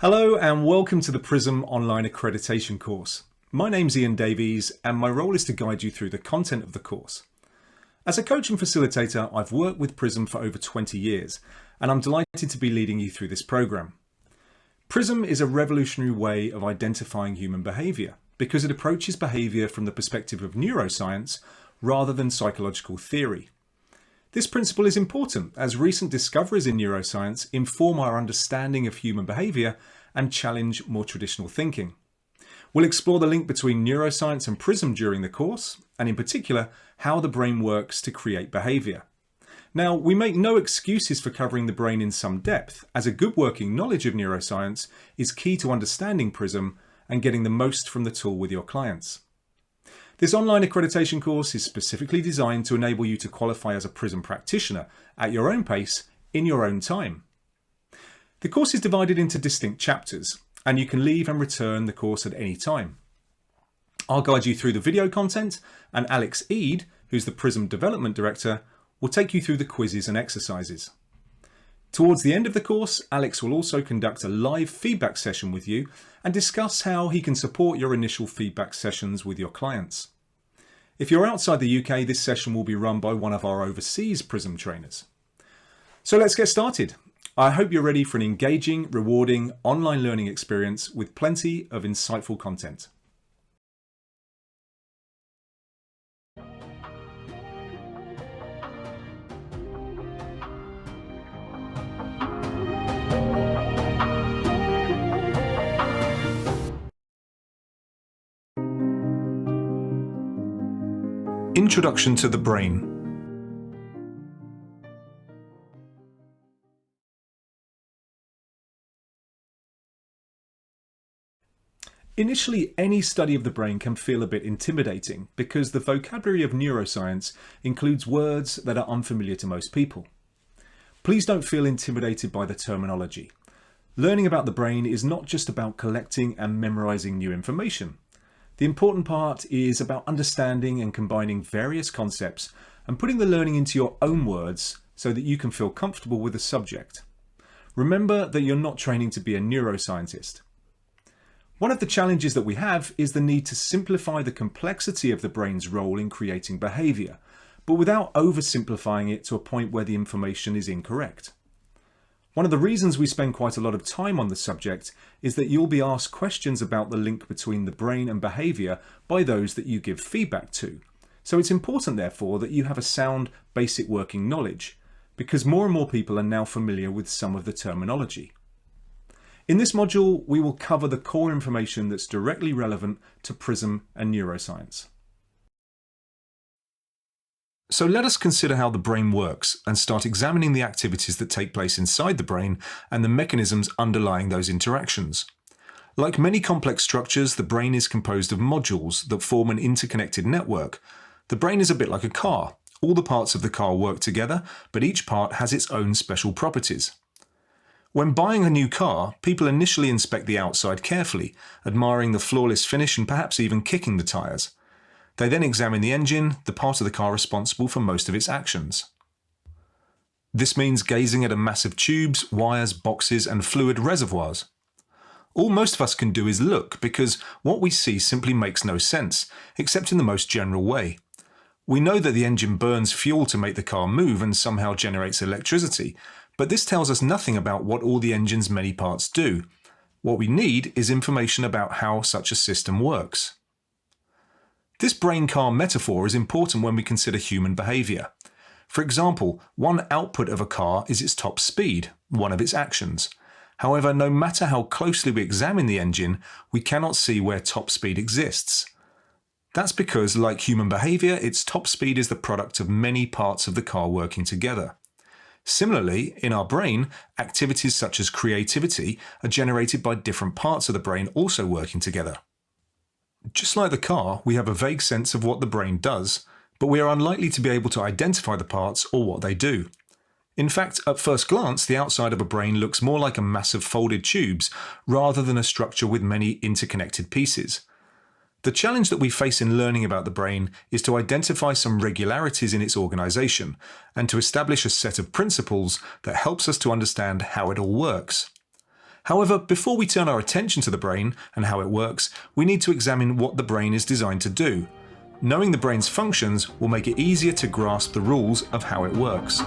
Hello and welcome to the PRISM online accreditation course. My name's Ian Davies and my role is to guide you through the content of the course. As a coach and facilitator, I've worked with PRISM for over 20 years and I'm delighted to be leading you through this program. PRISM is a revolutionary way of identifying human behaviour because it approaches behaviour from the perspective of neuroscience rather than psychological theory. This principle is important as recent discoveries in neuroscience inform our understanding of human behaviour and challenge more traditional thinking. We'll explore the link between neuroscience and PRISM during the course, and in particular, how the brain works to create behaviour. Now, we make no excuses for covering the brain in some depth, as a good working knowledge of neuroscience is key to understanding PRISM and getting the most from the tool with your clients. This online accreditation course is specifically designed to enable you to qualify as a PRISM practitioner at your own pace, in your own time. The course is divided into distinct chapters, and you can leave and return the course at any time. I'll guide you through the video content, and Alex Eade, who's the PRISM Development Director, will take you through the quizzes and exercises. Towards the end of the course, Alex will also conduct a live feedback session with you and discuss how he can support your initial feedback sessions with your clients. If you're outside the UK, this session will be run by one of our overseas PRISM trainers. So let's get started. I hope you're ready for an engaging, rewarding online learning experience with plenty of insightful content. Introduction to the brain. Initially, any study of the brain can feel a bit intimidating because the vocabulary of neuroscience includes words that are unfamiliar to most people. Please don't feel intimidated by the terminology. Learning about the brain is not just about collecting and memorizing new information. The important part is about understanding and combining various concepts and putting the learning into your own words so that you can feel comfortable with the subject. Remember that you're not training to be a neuroscientist. One of the challenges that we have is the need to simplify the complexity of the brain's role in creating behaviour, but without oversimplifying it to a point where the information is incorrect. One of the reasons we spend quite a lot of time on the subject is that you'll be asked questions about the link between the brain and behaviour by those that you give feedback to. So it's important, therefore, that you have a sound, basic working knowledge, because more and more people are now familiar with some of the terminology. In this module, we will cover the core information that's directly relevant to PRISM and neuroscience. So let us consider how the brain works and start examining the activities that take place inside the brain and the mechanisms underlying those interactions. Like many complex structures, the brain is composed of modules that form an interconnected network. The brain is a bit like a car. All the parts of the car work together, but each part has its own special properties. When buying a new car, people initially inspect the outside carefully, admiring the flawless finish and perhaps even kicking the tyres. They then examine the engine, the part of the car responsible for most of its actions. This means gazing at a mass of tubes, wires, boxes, and fluid reservoirs. All most of us can do is look, because what we see simply makes no sense, except in the most general way. We know that the engine burns fuel to make the car move and somehow generates electricity, but this tells us nothing about what all the engine's many parts do. What we need is information about how such a system works. This brain-car metaphor is important when we consider human behaviour. For example, one output of a car is its top speed, one of its actions. However, no matter how closely we examine the engine, we cannot see where top speed exists. That's because, like human behaviour, its top speed is the product of many parts of the car working together. Similarly, in our brain, activities such as creativity are generated by different parts of the brain also working together. Just like the car, we have a vague sense of what the brain does, but we are unlikely to be able to identify the parts or what they do. In fact, at first glance, the outside of a brain looks more like a mass of folded tubes rather than a structure with many interconnected pieces. The challenge that we face in learning about the brain is to identify some regularities in its organisation and to establish a set of principles that helps us to understand how it all works. However, before we turn our attention to the brain and how it works, we need to examine what the brain is designed to do. Knowing the brain's functions will make it easier to grasp the rules of how it works.